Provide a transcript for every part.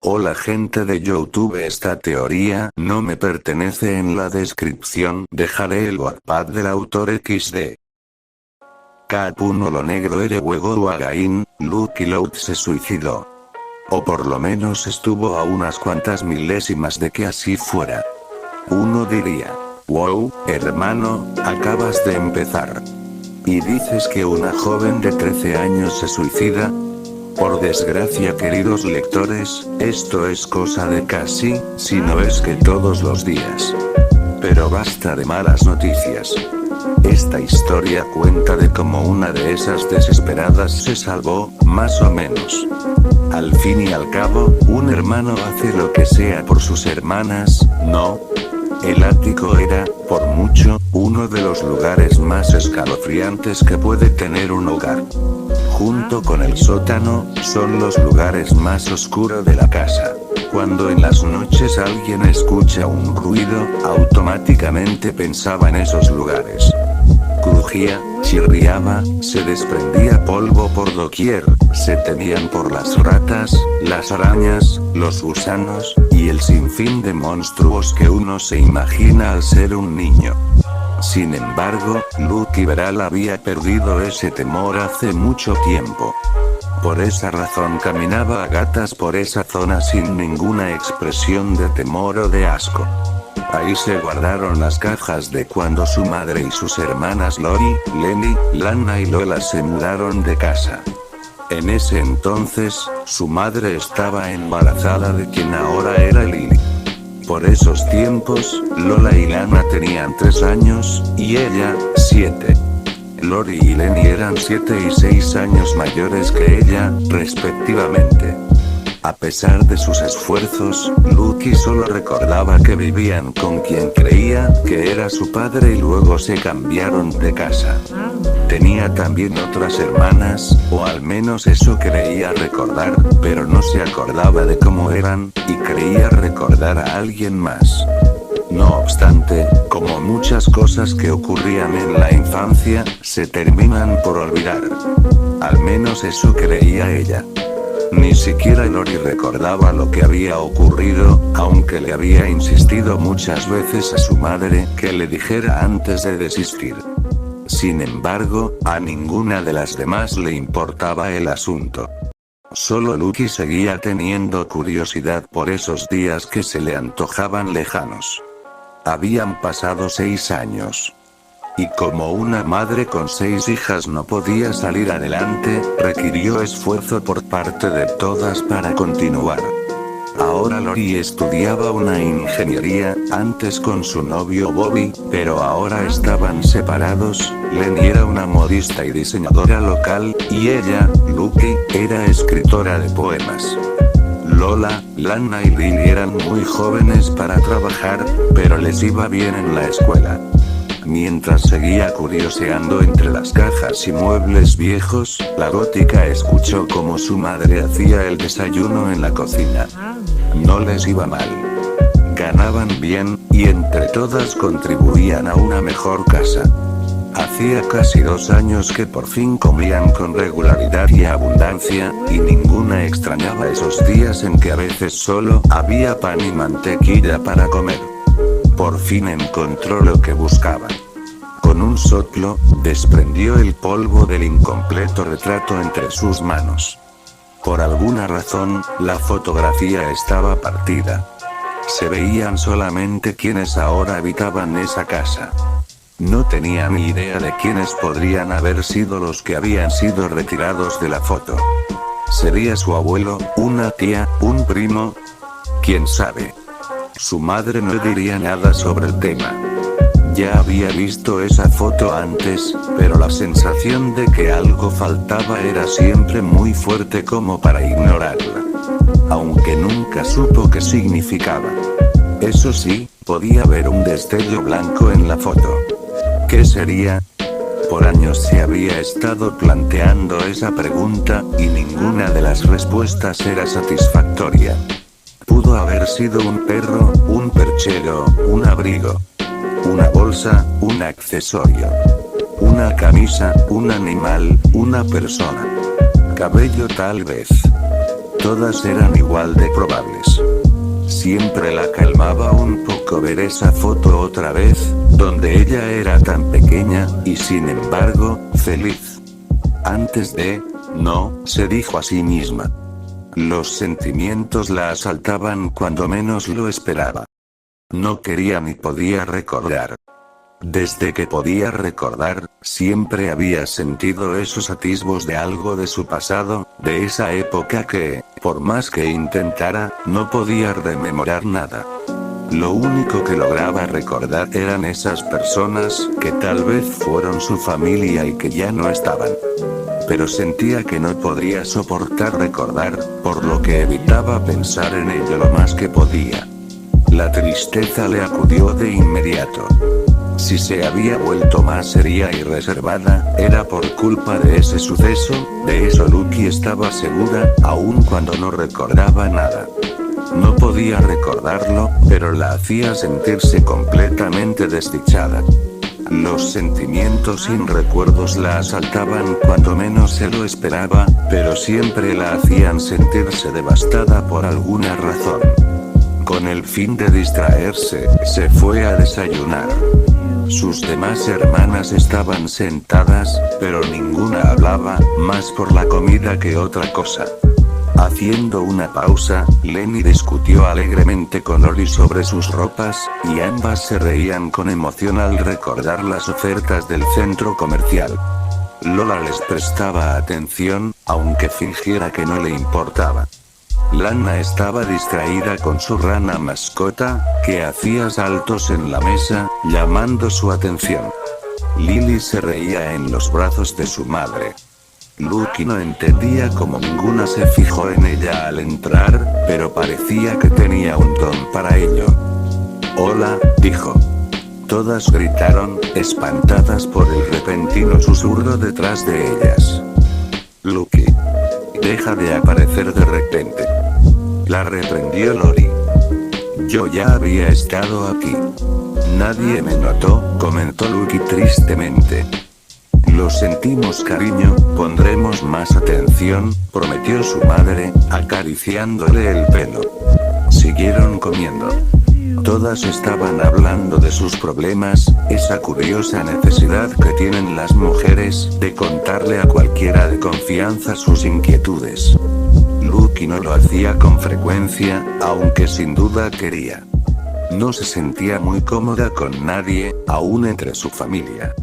Hola gente de YouTube, esta teoría no me pertenece. En la descripción dejaré el Wattpad del autor XD. K1 Lo negro ere huego Wagain, Lucky Loud se suicidó. O por lo menos estuvo a unas cuantas milésimas de que así fuera. Uno diría, wow, hermano, acabas de empezar. ¿Y dices que una joven de 13 años se suicida? Por desgracia, queridos lectores, esto es cosa de casi, si no es que todos los días. Pero basta de malas noticias. Esta historia cuenta de cómo una de esas desesperadas se salvó, más o menos. Al fin y al cabo, un hermano hace lo que sea por sus hermanas, ¿no? El ático era, por mucho, uno de los lugares más escalofriantes que puede tener un hogar. Junto con el sótano, son los lugares más oscuros de la casa. Cuando en las noches alguien escucha un ruido, automáticamente pensaba en esos lugares. Crujía, chirriaba, se desprendía polvo por doquier, se temían por las ratas, las arañas, los gusanos, y el sinfín de monstruos que uno se imagina al ser un niño. Sin embargo, Lucky Veral había perdido ese temor hace mucho tiempo. Por esa razón caminaba a gatas por esa zona sin ninguna expresión de temor o de asco. Ahí se guardaron las cajas de cuando su madre y sus hermanas Lori, Lenny, Lana y Lola se mudaron de casa. En ese entonces, su madre estaba embarazada de quien ahora era Lily. Por esos tiempos, Lola y Lana tenían 3 años, y ella, 7. Lori y Lenny eran 7 y 6 años mayores que ella, respectivamente. A pesar de sus esfuerzos, Lucky solo recordaba que vivían con quien creía que era su padre y luego se cambiaron de casa. Tenía también otras hermanas, o al menos eso creía recordar, pero no se acordaba de cómo eran, y creía recordar a alguien más. No obstante, como muchas cosas que ocurrían en la infancia, se terminan por olvidar. Al menos eso creía ella. Ni siquiera Lori recordaba lo que había ocurrido, aunque le había insistido muchas veces a su madre que le dijera antes de desistir. Sin embargo, a ninguna de las demás le importaba el asunto. Solo Lucky seguía teniendo curiosidad por esos días que se le antojaban lejanos. Habían pasado 6 años. Y como una madre con 6 hijas no podía salir adelante, requirió esfuerzo por parte de todas para continuar. Ahora Lori estudiaba una ingeniería, antes con su novio Bobby, pero ahora estaban separados. Lenny era una modista y diseñadora local, y ella, Lucky, era escritora de poemas. Lola, Lana y Lily eran muy jóvenes para trabajar, pero les iba bien en la escuela. Mientras seguía curioseando entre las cajas y muebles viejos, la gótica escuchó cómo su madre hacía el desayuno en la cocina. No les iba mal. Ganaban bien, y entre todas contribuían a una mejor casa. Hacía casi 2 años que por fin comían con regularidad y abundancia, y ninguna extrañaba esos días en que a veces solo había pan y mantequilla para comer. Por fin encontró lo que buscaba. Con un soplo, desprendió el polvo del incompleto retrato entre sus manos. Por alguna razón, la fotografía estaba partida. Se veían solamente quienes ahora habitaban esa casa. No tenía ni idea de quiénes podrían haber sido los que habían sido retirados de la foto. ¿Sería su abuelo, una tía, un primo? ¿Quién sabe? Su madre no diría nada sobre el tema. Ya había visto esa foto antes, pero la sensación de que algo faltaba era siempre muy fuerte como para ignorarla. Aunque nunca supo qué significaba. Eso sí, podía ver un destello blanco en la foto. ¿Qué sería? Por años se había estado planteando esa pregunta, y ninguna de las respuestas era satisfactoria. Pudo haber sido un perro, un perchero, un abrigo, una bolsa, un accesorio, una camisa, un animal, una persona. Cabello tal vez. Todas eran igual de probables. Siempre la calmaba un poco ver esa foto otra vez, donde ella era tan pequeña, y sin embargo, feliz. Antes de, no, se dijo a sí misma. Los sentimientos la asaltaban cuando menos lo esperaba. No quería ni podía recordar. Desde que podía recordar, siempre había sentido esos atisbos de algo de su pasado, de esa época que, por más que intentara, no podía rememorar nada. Lo único que lograba recordar eran esas personas que tal vez fueron su familia y que ya no estaban. Pero sentía que no podría soportar recordar, por lo que evitaba pensar en ello lo más que podía. La tristeza le acudió de inmediato. Si se había vuelto más seria y reservada, era por culpa de ese suceso, de eso Lucky estaba segura, aun cuando no recordaba nada. No podía recordarlo, pero la hacía sentirse completamente desdichada. Los sentimientos sin recuerdos la asaltaban cuando menos se lo esperaba, pero siempre la hacían sentirse devastada por alguna razón. Con el fin de distraerse, se fue a desayunar. Sus demás hermanas estaban sentadas, pero ninguna hablaba, más por la comida que otra cosa. Haciendo una pausa, Lenny discutió alegremente con Ori sobre sus ropas, y ambas se reían con emoción al recordar las ofertas del centro comercial. Lola les prestaba atención, aunque fingiera que no le importaba. Lana estaba distraída con su rana mascota, que hacía saltos en la mesa, llamando su atención. Lily se reía en los brazos de su madre. Lucky no entendía cómo ninguna se fijó en ella al entrar, pero parecía que tenía un don para ello. «Hola», dijo. Todas gritaron, espantadas por el repentino susurro detrás de ellas. «Lucky, deja de aparecer de repente», la reprendió Lori. «Yo ya había estado aquí. Nadie me notó», comentó Lucky tristemente. «Lo sentimos, cariño, pondremos más atención», prometió su madre, acariciándole el pelo. Siguieron comiendo. Todas estaban hablando de sus problemas, esa curiosa necesidad que tienen las mujeres de contarle a cualquiera de confianza sus inquietudes. Lucky no lo hacía con frecuencia, aunque sin duda quería. No se sentía muy cómoda con nadie, aún entre su familia.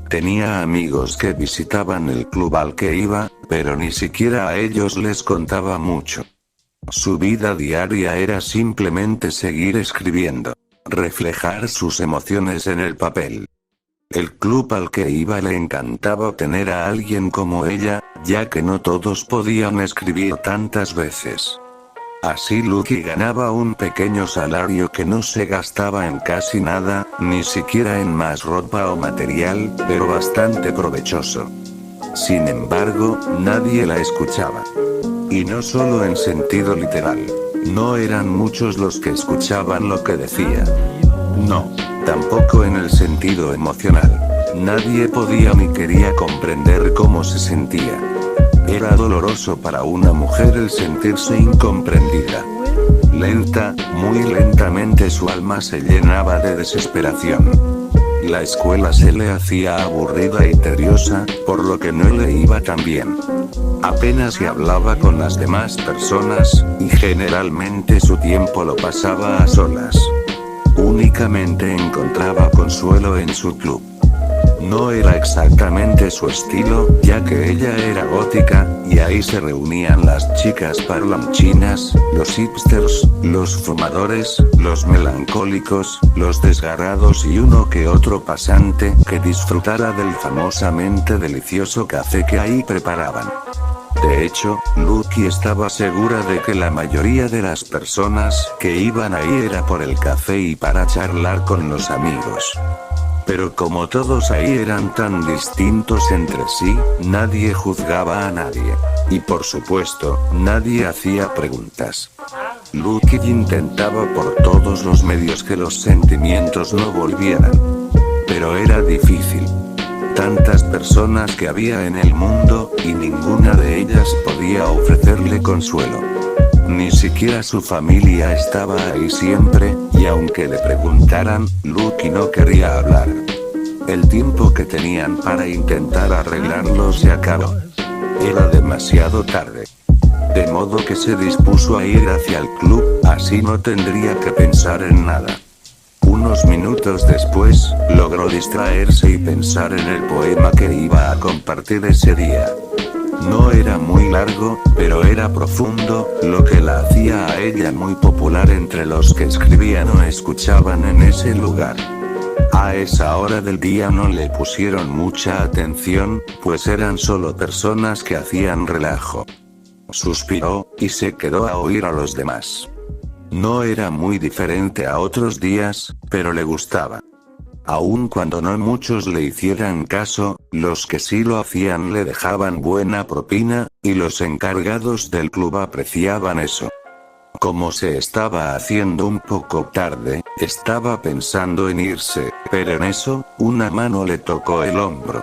Tenía amigos que visitaban el club al que iba, pero ni siquiera a ellos les contaba mucho. Su vida diaria era simplemente seguir escribiendo, reflejar sus emociones en el papel. El club al que iba le encantaba tener a alguien como ella, ya que no todos podían escribir tantas veces. Así Lucky ganaba un pequeño salario que no se gastaba en casi nada, ni siquiera en más ropa o material, pero bastante provechoso. Sin embargo, nadie la escuchaba. Y no solo en sentido literal. No eran muchos los que escuchaban lo que decía. No, tampoco en el sentido emocional. Nadie podía ni quería comprender cómo se sentía. Era doloroso para una mujer el sentirse incomprendida. Muy lentamente su alma se llenaba de desesperación. La escuela se le hacía aburrida y tediosa, por lo que no le iba tan bien. Apenas se hablaba con las demás personas, y generalmente su tiempo lo pasaba a solas. Únicamente encontraba consuelo en su club. No era exactamente su estilo, ya que ella era gótica, y ahí se reunían las chicas parlanchinas, los hipsters, los fumadores, los melancólicos, los desgarrados y uno que otro pasante que disfrutara del famosamente delicioso café que ahí preparaban. De hecho, Lucky estaba segura de que la mayoría de las personas que iban ahí era por el café y para charlar con los amigos. Pero como todos ahí eran tan distintos entre sí, nadie juzgaba a nadie. Y por supuesto, nadie hacía preguntas. Lucky intentaba por todos los medios que los sentimientos no volvieran. Pero era difícil. Tantas personas que había en el mundo, y ninguna de ellas podía ofrecerle consuelo. Ni siquiera su familia estaba ahí siempre, y aunque le preguntaran, Lucky no quería hablar. El tiempo que tenían para intentar arreglarlo se acabó. Era demasiado tarde. De modo que se dispuso a ir hacia el club, así no tendría que pensar en nada. Unos minutos después, logró distraerse y pensar en el poema que iba a compartir ese día. No era muy largo, pero era profundo, lo que la hacía a ella muy popular entre los que escribían o escuchaban en ese lugar. A esa hora del día no le pusieron mucha atención, pues eran solo personas que hacían relajo. Suspiró, y se quedó a oír a los demás. No era muy diferente a otros días, pero le gustaba. Aun cuando no muchos le hicieran caso, los que sí lo hacían le dejaban buena propina, y los encargados del club apreciaban eso. Como se estaba haciendo un poco tarde, estaba pensando en irse, pero en eso, una mano le tocó el hombro.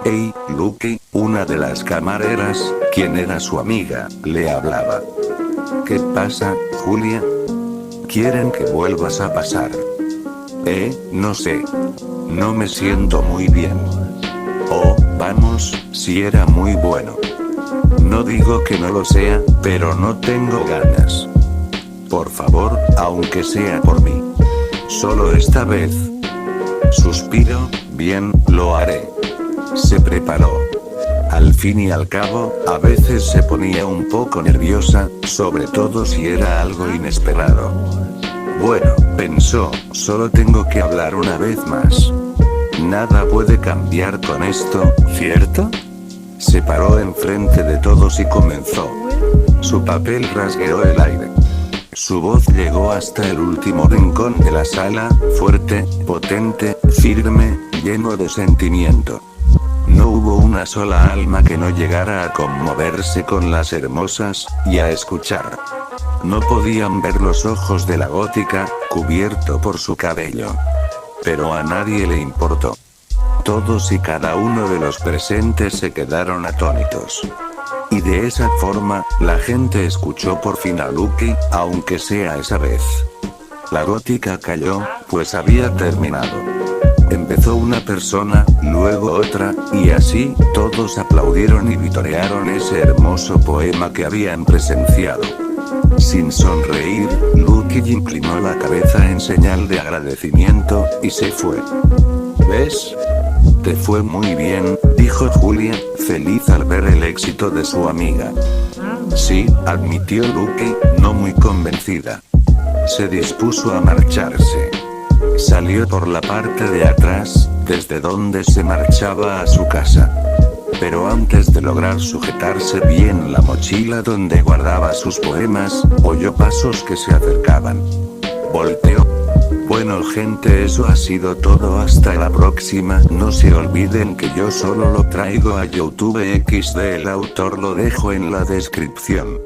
«Hey, Lucky», una de las camareras, quien era su amiga, le hablaba. «¿Qué pasa, Julia? Quieren que vuelvas a pasar». No sé. No me siento muy bien. Oh, vamos, si era muy bueno. No digo que no lo sea, pero no tengo ganas. Por favor, aunque sea por mí. Solo esta vez. Suspiro, bien, lo haré. Se preparó. Al fin y al cabo, a veces se ponía un poco nerviosa, sobre todo si era algo inesperado. Bueno, pensó, solo tengo que hablar una vez más. Nada puede cambiar con esto, ¿cierto? Se paró enfrente de todos y comenzó. Su papel rasgueó el aire. Su voz llegó hasta el último rincón de la sala, fuerte, potente, firme, lleno de sentimiento. No hubo una sola alma que no llegara a conmoverse con las hermosas, y a escuchar. No podían ver los ojos de la gótica, cubierto por su cabello. Pero a nadie le importó. Todos y cada uno de los presentes se quedaron atónitos. Y de esa forma, la gente escuchó por fin a Lucky, aunque sea esa vez. La gótica calló, pues había terminado. Empezó una persona, luego otra, y así, todos aplaudieron y vitorearon ese hermoso poema que habían presenciado. Sin sonreír, Lucky inclinó la cabeza en señal de agradecimiento, y se fue. ¿Ves? Te fue muy bien, dijo Julia, feliz al ver el éxito de su amiga. Sí, admitió Lucky, no muy convencida. Se dispuso a marcharse. Salió por la parte de atrás, desde donde se marchaba a su casa. Pero antes de lograr sujetarse bien la mochila donde guardaba sus poemas, oyó pasos que se acercaban. Volteó. Bueno gente, eso ha sido todo, hasta la próxima. No se olviden que yo solo lo traigo a YouTube XD, el autor lo dejo en la descripción.